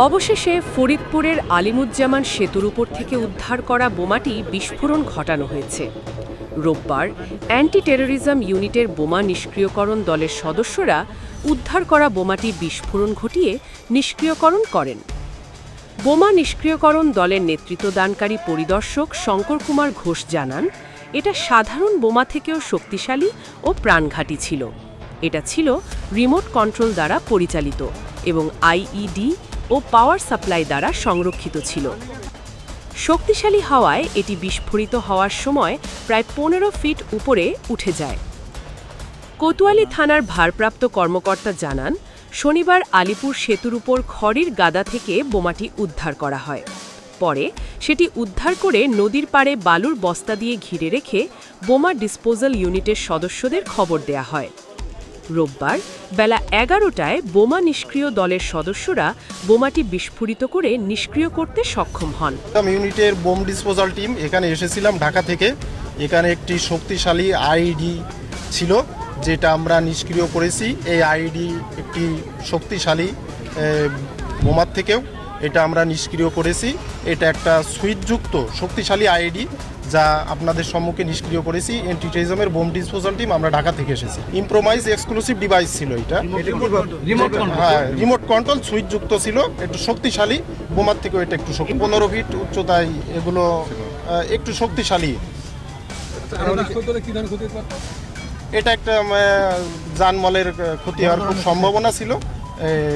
অবশেষে ফরিদপুরের আলিমুজ্জামান সেতুর উপর থেকে উদ্ধার করা বোমাটি বিস্ফোরণ ঘটানো হয়েছে। রোববার অ্যান্টি টেরোরিজম ইউনিটের বোমা নিষ্ক্রিয়করণ দলের সদস্যরা উদ্ধার করা বোমাটি বিস্ফোরণ ঘটিয়ে নিষ্ক্রিয়করণ করেন। বোমা নিষ্ক্রিয়করণ দলের নেতৃত্বদানকারী পরিদর্শক শঙ্কর কুমার ঘোষ জানান, এটা সাধারণ বোমা থেকেও শক্তিশালী ও প্রাণঘাতী ছিল। এটা ছিল রিমোট কন্ট্রোল দ্বারা পরিচালিত এবং আইইডি ও পাওয়ার সাপ্লাই দ্বারা সংরক্ষিত ছিল। শক্তিশালী হওয়ায় এটি বিস্ফোরিত হওয়ার সময় প্রায় 15 ফিট উপরে উঠে যায়। কোতোয়ালি থানার ভারপ্রাপ্ত কর্মকর্তা জানান, শনিবার আলিপুর সেতুর উপর খড়ির গাদা থেকে বোমাটি উদ্ধার করা হয়। পরে সেটি উদ্ধার করে নদীর পাড়ে বালুর বস্তা দিয়ে ঘিরে রেখে বোমা ডিসপোজাল ইউনিটের সদস্যদের খবর দেয়া হয়। রোববার বেলা 11টায় বোমা নিষ্ক্রিয় দলের সদস্যরা বোমাটি বিস্ফোরিত করে নিষ্ক্রিয় করতে সক্ষম হন। ইউনিটের বোম ডিসপোজাল টিম এখানে এসেছিলাম ঢাকা থেকে। এখানে একটি শক্তিশালী আইইডি ছিল, যেটা আমরা নিষ্ক্রিয় করেছি। এই আইইডি একটি শক্তিশালী বোমার থেকেও এটা আমরা নিষ্ক্রিয় করেছি। এটা একটা সুইচযুক্ত শক্তিশালী আইইডি, যা আপনাদের সম্মুখে নিষ্ক্রিয় করেছি। অ্যান্টি টেরোরিজমের বোম ডিসপোজাল টিম আমরা ঢাকা থেকে এসেছি। ইম্প্রোভাইজ এক্সক্লুসিভ ডিভাইস ছিল এটা। হ্যাঁ, রিমোট কন্ট্রোল সুইচযুক্ত ছিল। একটু শক্তিশালী বোমার থেকেও এটা একটু 15 ফিট উচ্চতায় এগুলো একটু শক্তিশালী। এটা একটা জানমালের ক্ষতি হওয়ার খুব সম্ভাবনা ছিল,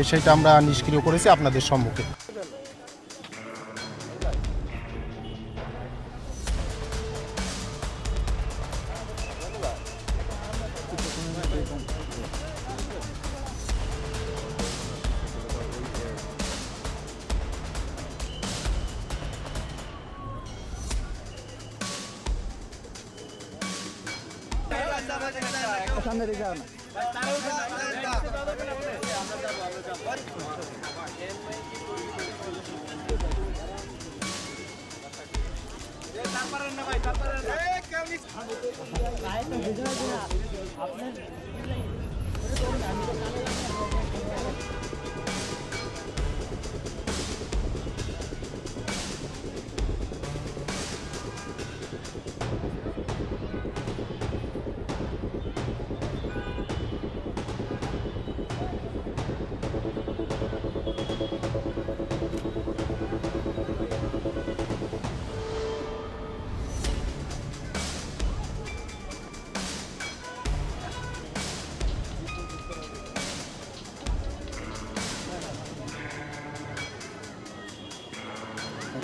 সেটা আমরা নিষ্ক্রিয় করেছি আপনাদের সম্মুখে।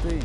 তুই